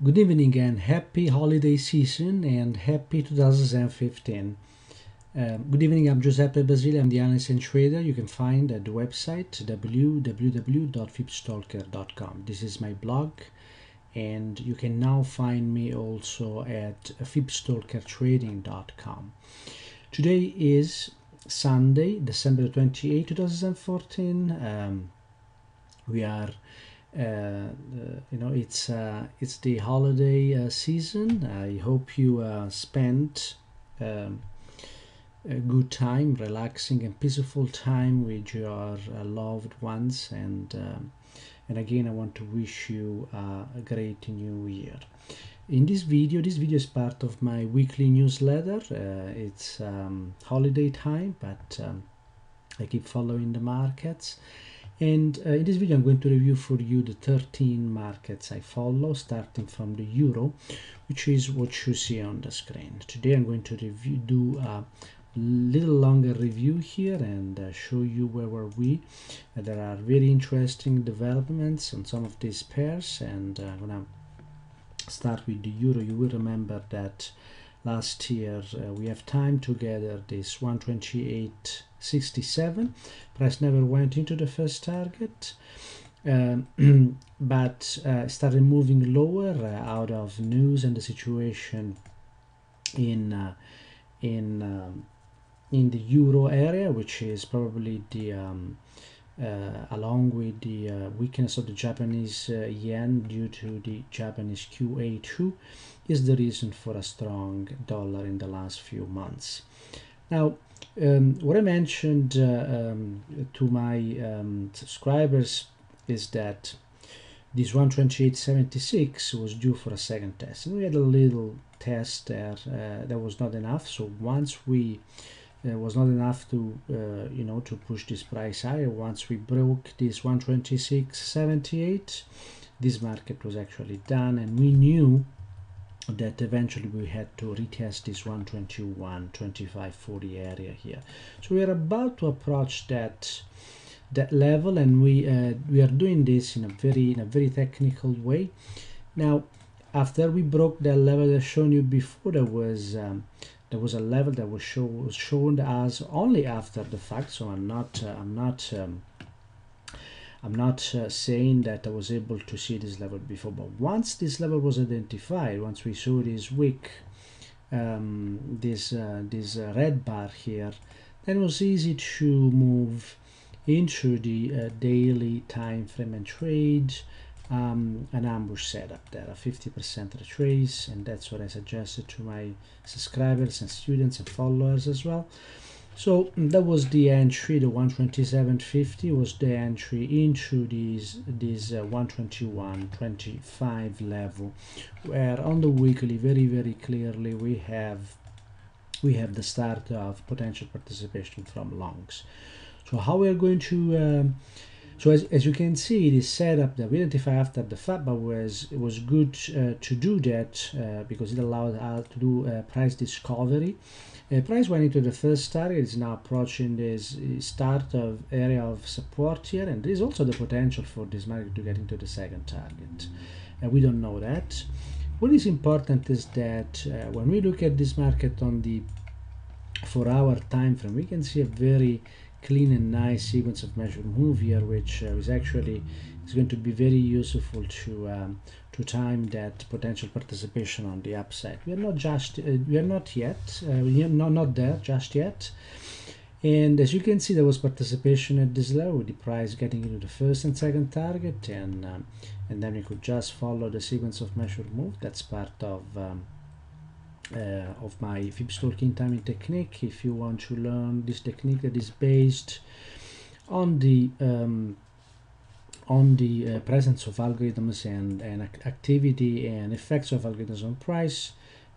Good evening and happy holiday season and happy 2015. Good evening, I'm Giuseppe Basile, I'm the analyst and trader. You can find at the website www.fibstalker.com. This is my blog, and you can now find me also at fibstalkertrading.com. Today is Sunday, December 28, 2014. We are it's the holiday season. I hope you spent a good time, relaxing and peaceful time with your loved ones, and again I want to wish you a great new year. In this video is part of my weekly newsletter. It's holiday time, but I keep following the markets. And in this video I'm going to review for you the 13 markets I follow, starting from the euro, which is what you see on the screen. Today I'm going to do a little longer review here and show you where were we. There are very interesting developments on some of these pairs, and I'm going to start with the euro. You will remember that last year we have time together this 128.67. Price never went into the first target, but started moving lower out of news and the situation in the euro area, which is probably the along with the weakness of the Japanese yen due to the Japanese QA2, is the reason for a strong dollar in the last few months. Now, what I mentioned to my subscribers is that this 128.76 was due for a second test, and we had a little test there. That was not enough. So once we was not enough to to push this price higher. Once we broke this 126.78, this market was actually done, and we knew that eventually we had to retest this 121.25.40 area here. So we are about to approach that level, and we are doing this in a very technical way. Now, after we broke that level I've shown you before, there was a level that was shown as only after the fact. So I'm not saying that I was able to see this level before, but once this level was identified, once we saw this wick, this red bar here, then it was easy to move into the daily time frame and trade an ambush setup there, a 50% retrace, and that's what I suggested to my subscribers and students and followers as well. So that was the entry. The 127.50 was the entry into this 121.25 level, where on the weekly very clearly we have the start of potential participation from longs. So how we are going to so as you can see, this setup that we identified after the fact, but it was good to do that because it allowed us to do price discovery. Price went into the first target, is now approaching this start of area of support here, and there is also the potential for this market to get into the second target. We don't know that. What is important is that when we look at this market on the 4-hour time frame, we can see a very clean and nice sequence of measured move here, which is going to be very useful to time that potential participation on the upside. We are not there just yet, and as you can see, there was participation at this level with the price getting into the first and second target, and then we could just follow the sequence of measured move. That's part of my fib stalking timing technique. If you want to learn this technique that is based on the presence of algorithms and activity and effects of algorithms on price,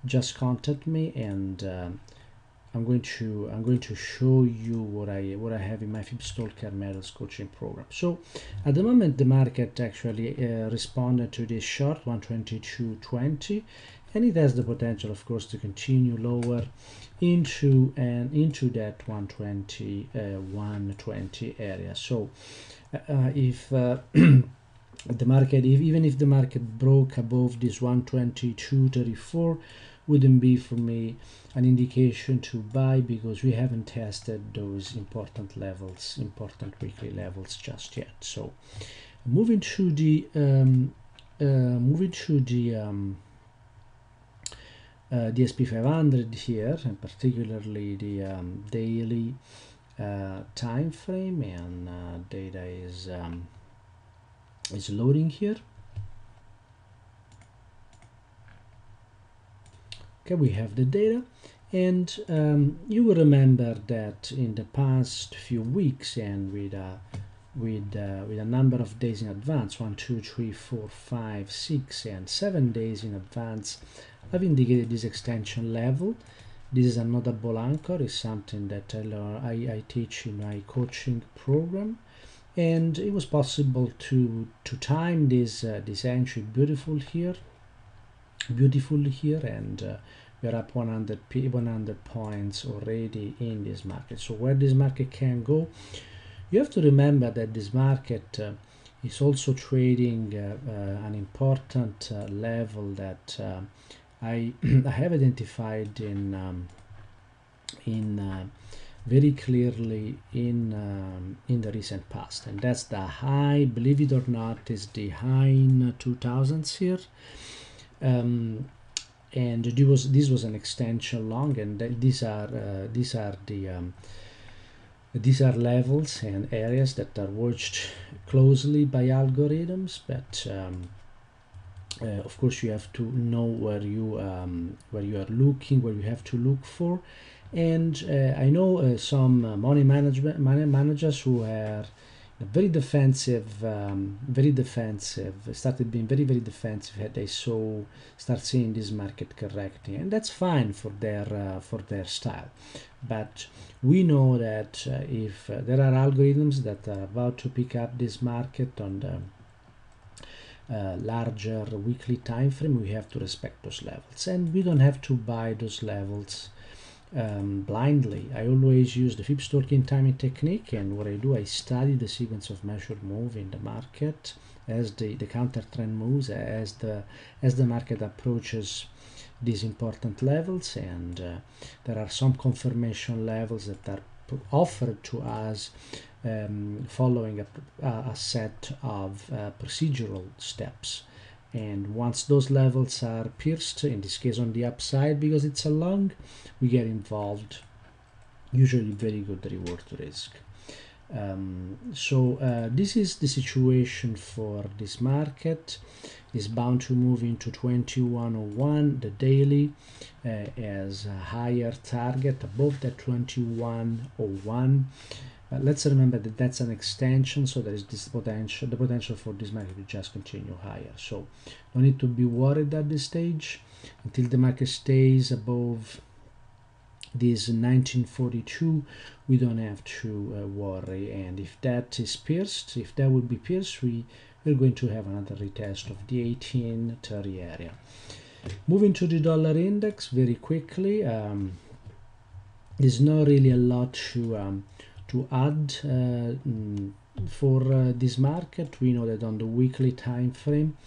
just contact me, and I'm going to show you what I have in my fib stalker methods coaching program. So at the moment the market actually responded to this short 122.20, and it has the potential, of course, to continue lower into that 120 area. So if the market, even if the market broke above this 122.34, wouldn't be for me an indication to buy, because we haven't tested those important levels, important weekly levels just yet. So moving to the S&P500 here, and particularly the daily time frame, and data is loading here. Okay, we have the data, and you will remember that in the past few weeks, and with a number of days in advance, 1, 2, 3, 4, 5, 6, and 7 days in advance, I've indicated this extension level. This is a notable anchor, is something that I teach in my coaching program, and it was possible to time this entry beautifully here, and we're up 100 points already in this market. So where this market can go, you have to remember that this market is also trading an important level that I have identified in very clearly in the recent past, and that's the high, believe it or not, is the high in 2000s here. And this was an extension long, and these are levels and areas that are watched closely by algorithms, but of course you have to know where you are looking, where you have to look for. And I know some money managers who are very defensive, started being very defensive had they start seeing this market correcting, and that's fine for their style. But we know that if there are algorithms that are about to pick up this market on the larger weekly time frame, we have to respect those levels, and we don't have to buy those levels blindly. I always use the Phipps token timing technique, and what I do, I study the sequence of measured move in the market as the counter trend moves, as the market approaches these important levels, and there are some confirmation levels that are offered to us following a set of procedural steps. And once those levels are pierced, in this case on the upside, because it's a long, we get involved, usually very good reward to risk. So this is the situation for this market. Is bound to move into 2101, the daily, as a higher target above that 2101. Let's remember that that's an extension, so there is this potential, the potential for this market to just continue higher. So no need to be worried at this stage until the market stays above this 1942. We don't have to worry, and if that is pierced, if that would be pierced, we're going to have another retest of the 1830 area. Moving to the dollar index very quickly, there's not really a lot to add for this market. We know that on the weekly time frame,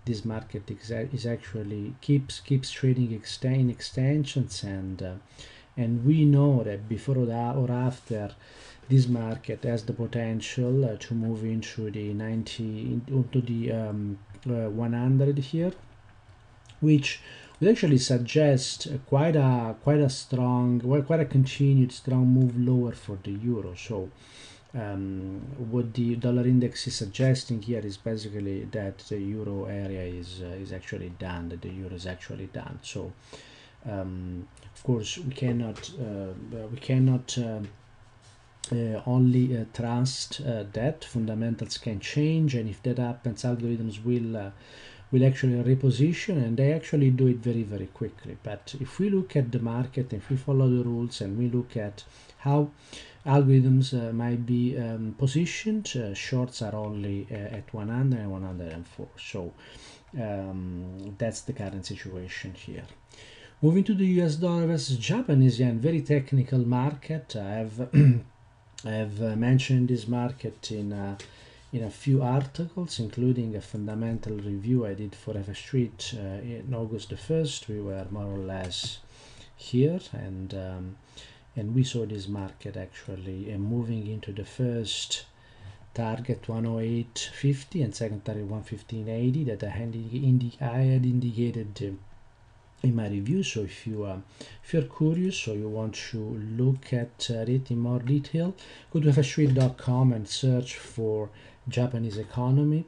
this market is actually keeps trading in extensions, and we know that before or after, this market has the potential to move into the 100 here, which would actually suggest quite a continued strong move lower for the euro. So what the dollar index is suggesting here is basically that the euro area is actually done, that the euro is actually done. So of course we cannot only trust that fundamentals can change, and if that happens, algorithms will actually reposition, and they actually do it very quickly. But if we look at the market, if we follow the rules, and we look at how algorithms might be positioned, shorts are only at 100 and 104. So that's the current situation here. Moving to the US dollar versus Japanese yen, very technical market. I've mentioned this market in in a few articles, including a fundamental review I did for FS Street in August the 1st. We were more or less here, and we saw this market actually moving into the first target 108.50 and second target 115.80 that I had indicated in my review. So if you're curious or you want to look at it in more detail, go to fsstreet.com and search for Japanese economy,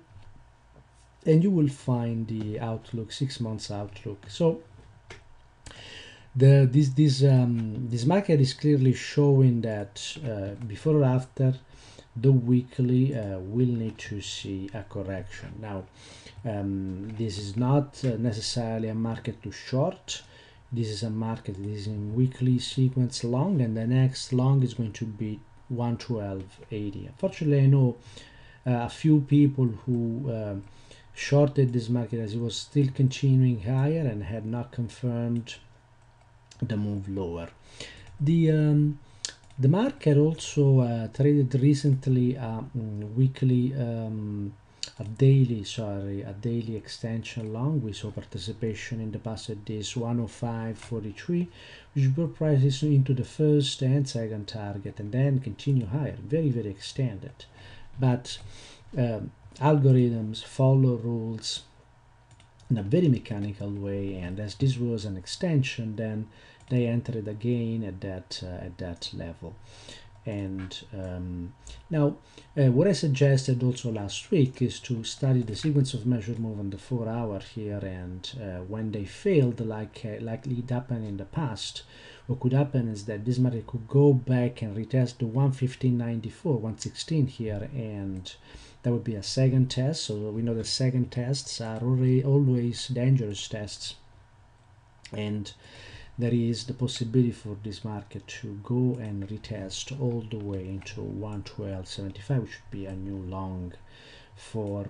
and you will find the outlook, 6 months outlook. So this market is clearly showing that before or after the weekly will need to see a correction. Now this is not necessarily a market to short. This is a market that is in weekly sequence long, and the next long is going to be 112.80. Unfortunately, I know a few people who shorted this market as it was still continuing higher and had not confirmed the move lower. The market also traded recently a daily extension long. We saw participation in the past at this 105.43, which brought prices into the first and second target and then continue higher, very extended. But algorithms follow rules in a very mechanical way, and as this was an extension, then they entered again at that level. And now what I suggested also last week is to study the sequence of measured move on the 4 hour here, and when they failed, like it happened in the past, what could happen is that this market could go back and retest the 115.94, 116 here, and that would be a second test. So we know the second tests are always dangerous tests, and there is the possibility for this market to go and retest all the way into 112.75, which would be a new long for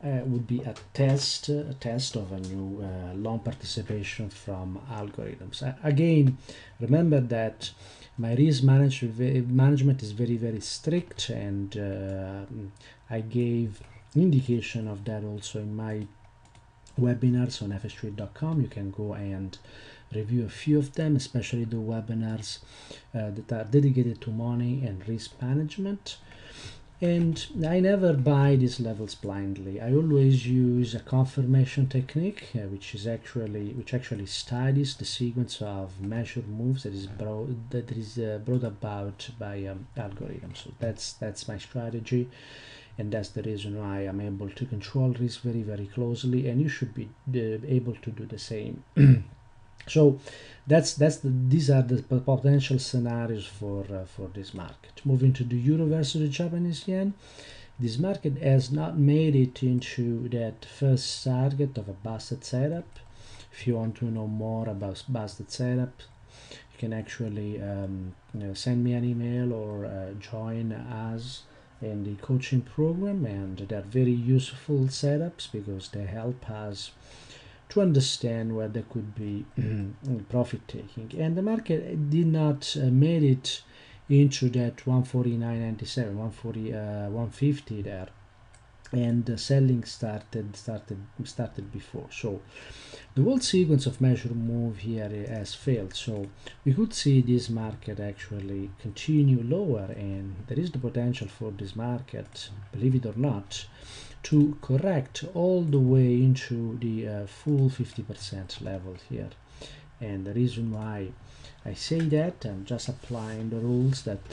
would be a test of a new long participation from algorithms. Again, remember that my risk management is very strict, and I gave indication of that also in my webinars on fsstreet.com. You can go and review a few of them, especially the webinars that are dedicated to money and risk management. And I never buy these levels blindly. I always use a confirmation technique, which actually studies the sequence of measured moves that is brought about by algorithms. So that's my strategy, and that's the reason why I'm able to control risk very closely, and you should be able to do the same. So these are the potential scenarios for this market. Moving to the euro versus the Japanese yen, this market has not made it into that first target of a busted setup. If you want to know more about busted setup, you can actually send me an email or join us in the coaching program, and they're very useful setups because they help us to understand where there could be profit taking. And the market did not made it into that 149.97, 150 there, and selling started before. So the whole sequence of measured move here has failed. So we could see this market actually continue lower, and there is the potential for this market, believe it or not, to correct all the way into the full 50% level here. And the reason why I say that, I'm just applying the rules that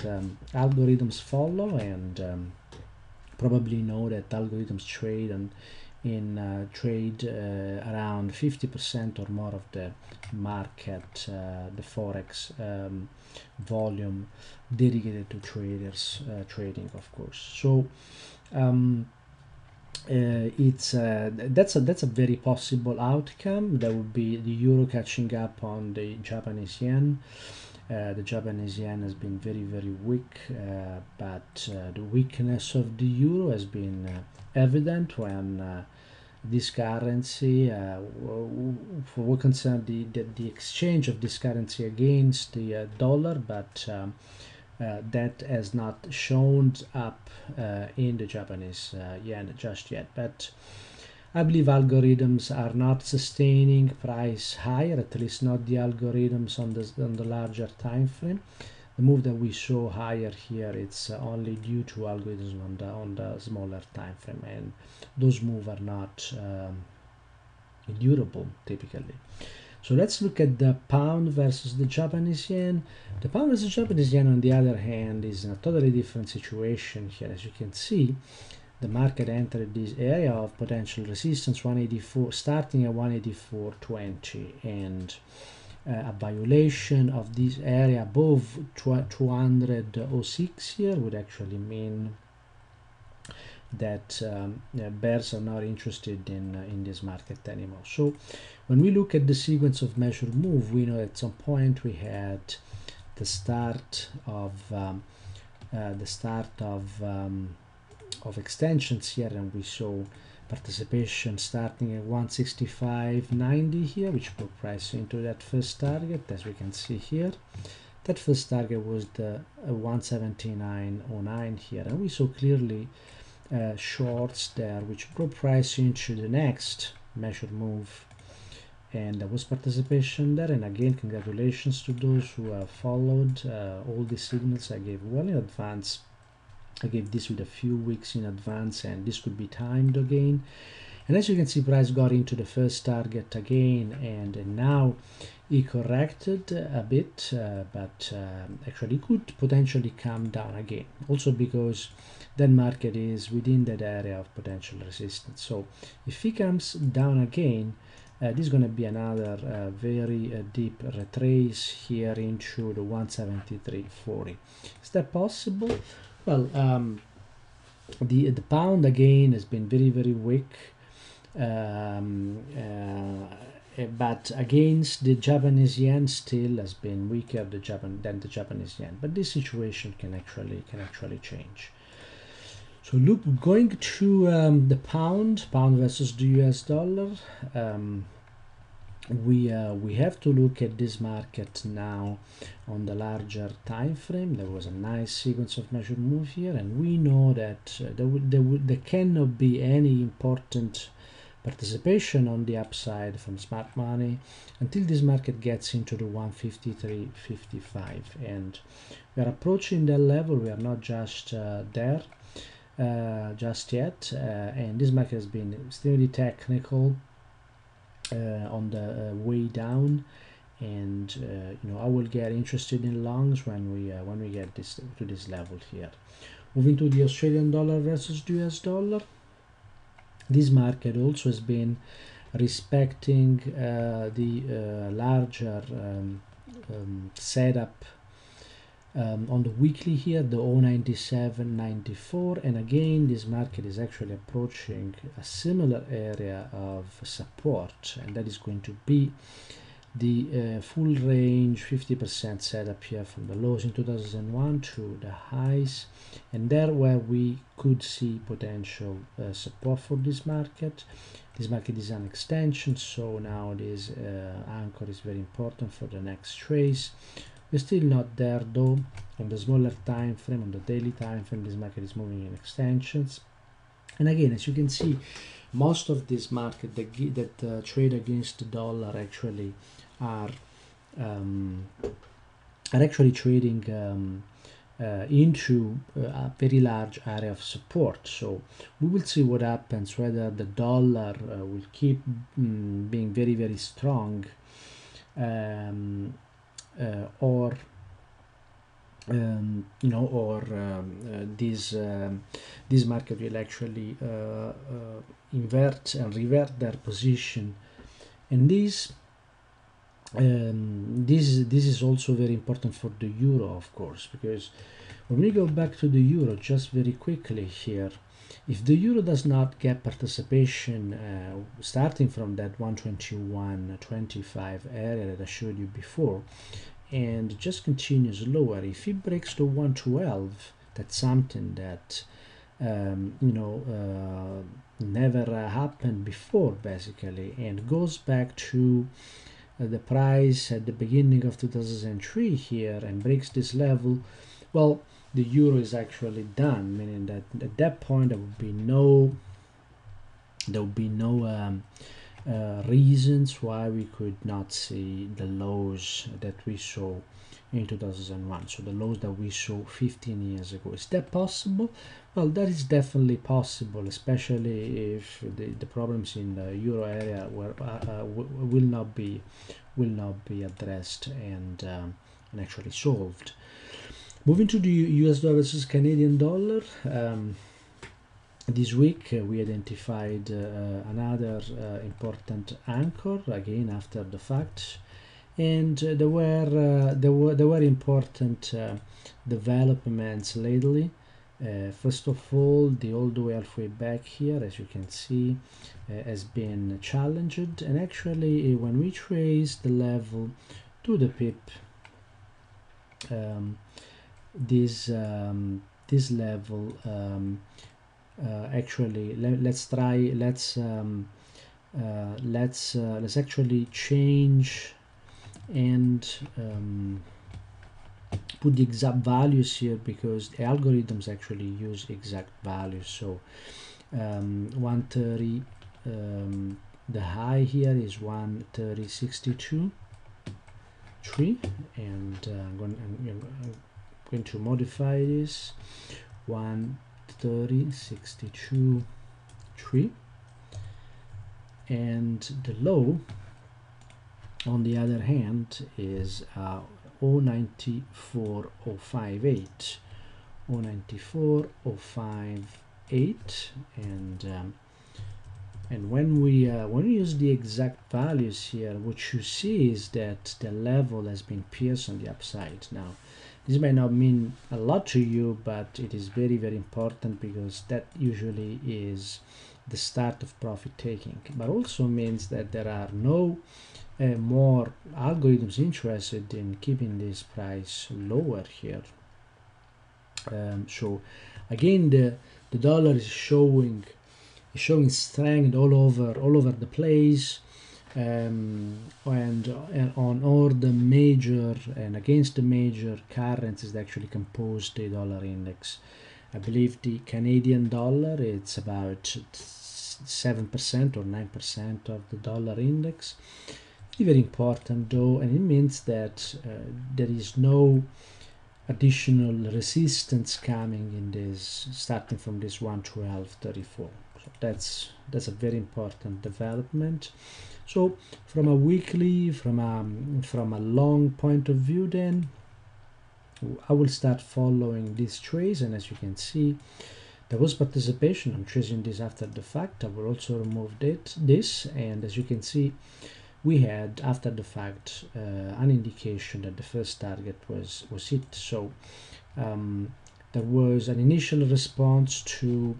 algorithms follow, and probably know that algorithms trade around 50% or more of the market, the forex volume dedicated to traders trading, of course. So that's a very possible outcome. That would be the euro catching up on the Japanese yen. The Japanese yen has been very weak, but the weakness of the euro has been evident when this currency, for what concerns the exchange of this currency against the dollar, but that has not shown up in the Japanese yen just yet, but I believe algorithms are not sustaining price higher, at least not the algorithms on the larger time frame. The move that we saw higher here, it's only due to algorithms on the smaller time frame, and those moves are not durable typically. So let's look at the pound versus the Japanese yen. The pound versus Japanese yen, on the other hand, is in a totally different situation here. As you can see, the market entered this area of potential resistance 184, starting at 184.20, and a violation of this area above 206 here would actually mean that bears are not interested in this market anymore. So when we look at the sequence of measured move, we know at some point we had the start of extensions here, and we saw participation starting at 165.90 here, which broke price into that first target. As we can see here, that first target was the 179.09 here, and we saw clearly shorts there which broke price into the next measured move, and there was participation there. And again, congratulations to those who have followed all the signals I gave well in advance. I gave this with a few weeks in advance, and this could be timed again. And as you can see, price got into the first target again, and now it corrected a bit, but actually could potentially come down again, also because that market is within that area of potential resistance. So if it comes down again, this is going to be another very deep retrace here into the 173.40. Is that possible? Well, the pound again has been very, very weak, but against the Japanese yen still has been weaker than the Japanese yen. But this situation can actually change. So look, going to the pound versus the US dollar. We have to look at this market now on the larger time frame. There was a nice sequence of measured move here, and we know that there cannot be any important participation on the upside from smart money until this market gets into the 153.55, and we are approaching that level. We are not just there just yet, and this market has been extremely technical on the way down, and I will get interested in longs when we get this to this level here. Moving to the Australian dollar versus the US dollar, this market also has been respecting the larger setup on the weekly here, the 0.9794, and again this market is actually approaching a similar area of support, and that is going to be the full range 50% setup here from the lows in 2001 to the highs, and there where we could see potential support for this market. This market is an extension, so now this anchor is very important for the next trace. We're still not there though. On the smaller time frame, on the daily time frame, this market is moving in extensions. And again, as you can see, most of this market that trade against the dollar actually are actually trading into a very large area of support. So we will see what happens, whether the dollar will keep being very, very strong, or this market will actually invert and revert their position. And this is also very important for the euro, of course, because when we go back to the euro just very quickly here, if the euro does not get participation starting from that 121.25 area that I showed you before, and just continues lower, if it breaks to 112, that's something that never happened before basically, and goes back to the price at the beginning of 2003 here and breaks this level, well, the euro is actually done, meaning that at that point there would be no reasons why we could not see the lows that we saw in 2001, so the lows that we saw 15 years ago. Is that possible? Well, that is definitely possible, especially if the problems in the euro area will not be addressed and actually solved. Moving to the US dollar versus Canadian dollar, this week we identified another important anchor again after the fact, and there were important developments lately. First of all, the all the way halfway back here, as you can see, has been challenged, and actually when we trace the level to the pip, this level actually let's actually change and put the exact values here, because the algorithms actually use exact values. So 130, the high here is 130.62.3, and I'm going to modify this 130.62.3, and the low on the other hand is 0.94.058, 0.94.058, and when we use the exact values here, what you see is that the level has been pierced on the upside. Now, this may not mean a lot to you, but it is very, very important, because that usually is the start of profit taking, but also means that there are no more algorithms interested in keeping this price lower here. So again, the dollar is showing strength all over the place, and on all the major and against the major currencies that actually compose the dollar index. I believe the Canadian dollar, it's about 7% or 9% of the dollar index. Very important though, and it means that there is no additional resistance coming in this, starting from this 112.34. So that's a very important development. So from a weekly, from a long point of view, then I will start following this trace, and as you can see, there was participation. I'm tracing this after the fact. I will also remove this, and as you can see, we had after the fact an indication that the first target was hit. So there was an initial response to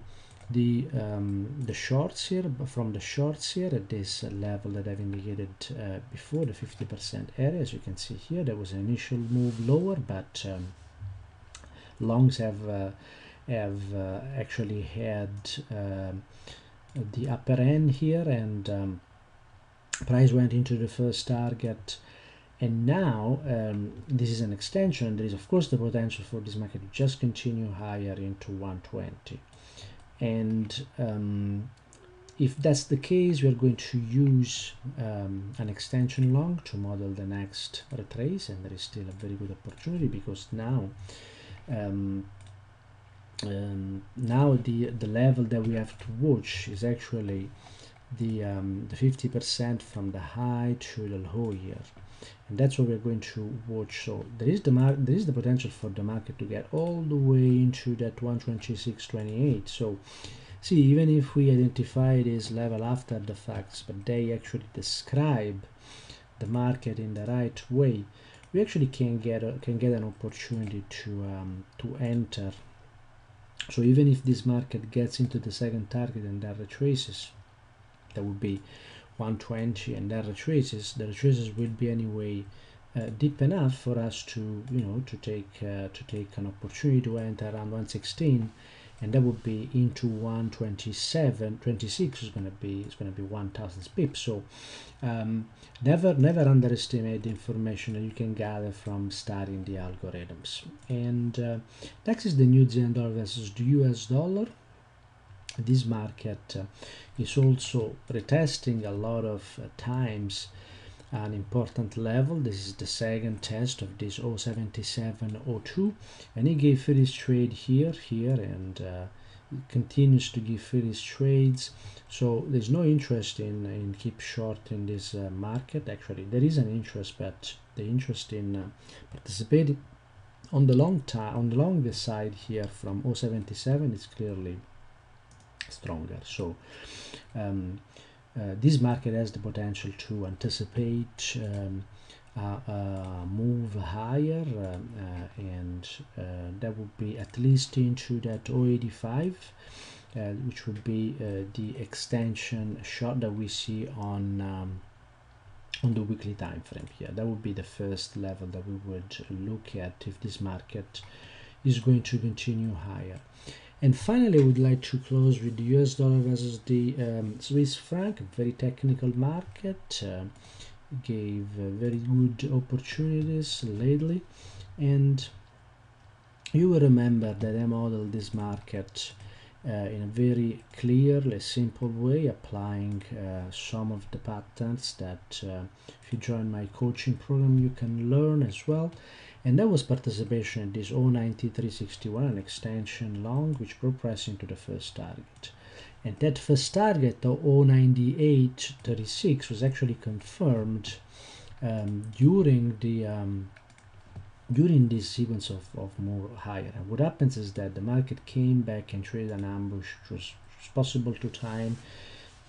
the shorts here, from the shorts here at this level that I've indicated before, the 50% area. As you can see here, there was an initial move lower, but longs have actually had the upper end here, and price went into the first target, and now this is an extension. There is of course the potential for this market to just continue higher into 120, and if that's the case, we are going to use an extension long to model the next retrace, and there is still a very good opportunity, because now the level that we have to watch is actually the 50% from the high to the low here, and that's what we're going to watch. So there is the potential for the market to get all the way into that 126.28. So see, even if we identify this level after the facts, but they actually describe the market in the right way, we actually can get an opportunity to enter. So even if this market gets into the second target and that retraces, that would be 120, and that retraces, the retraces will be anyway deep enough for us to to take an opportunity to enter around 116, and that would be into 127.26 is going to be 1000 pips. So Never underestimate the information that you can gather from studying the algorithms. And next is the New Zealand dollar versus the US dollar. This market is also retesting a lot of times an important level. This is the second test of this 07702, and it gave finished trade here, and it continues to give finished trades. So there's no interest in keep short in this market. Actually, there is an interest, but the interest in participating on the longer side here from 077 is clearly stronger. So this market has the potential to anticipate a move higher, and that would be at least into that 085, which would be the extension shot that we see on the weekly time frame here. That would be the first level that we would look at if this market is going to continue higher. And finally, I would like to close with the US dollar versus the Swiss franc, a very technical market. Gave very good opportunities lately, and you will remember that I modeled this market in a very clearly simple way, applying some of the patterns that if you join my coaching program you can learn as well. And that was participation in this 09361, an extension long, which progressing to the first target. And that first target, the 09836, was actually confirmed during this sequence of more higher. And what happens is that the market came back and traded an ambush, which was possible to time,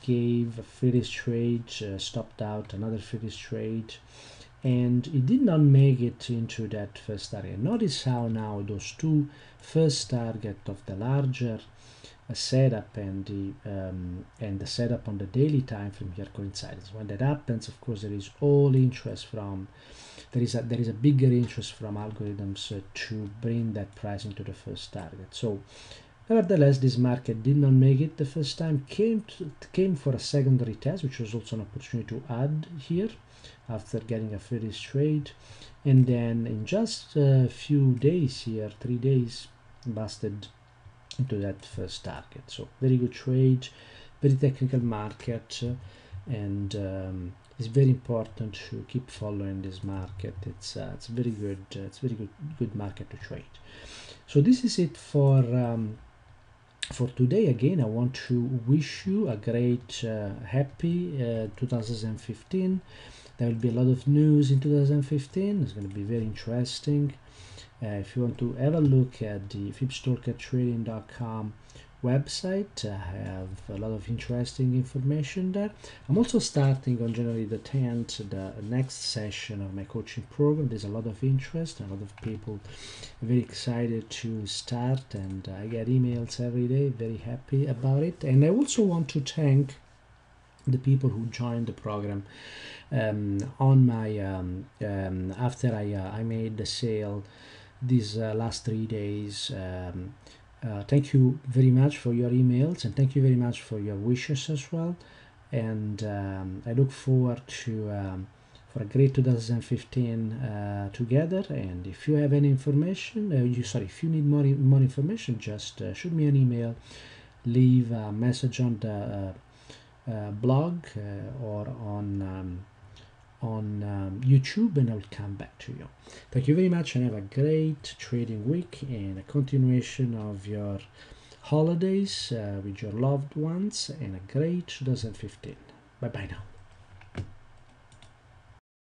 gave a finished trade, stopped out another finished trade, and it did not make it into that first target. Notice how now those two first target of the larger setup and the setup on the daily time frame here coincides. When that happens, of course, there is a bigger interest from algorithms to bring that price into the first target. So nevertheless, this market did not make it the first time, came for a secondary test, which was also an opportunity to add here after getting a finished trade, and then in just a few days here, 3 days, busted into that first target. So very good trade, very technical market, and it's very important to keep following this market. It's very good. It's very good market to trade. So this is it for today. Again, I want to wish you a great happy 2015. There will be a lot of news in 2015. It's going to be very interesting. If you want to have a look at the fibstalkertrading.com website, I have a lot of interesting information there. I'm also starting on January the 10th the next session of my coaching program. There's a lot of interest, a lot of people very excited to start, and I get emails every day, very happy about it. And I also want to thank the people who joined the program on my after I made the sale these last 3 days. Thank you very much for your emails, and thank you very much for your wishes as well. And I look forward to for a great 2015 together. And if you have any information, if you need more information, just shoot me an email, leave a message on the blog or on YouTube, and I will come back to you. Thank you very much, and have a great trading week and a continuation of your holidays with your loved ones, and a great 2015. Bye bye now.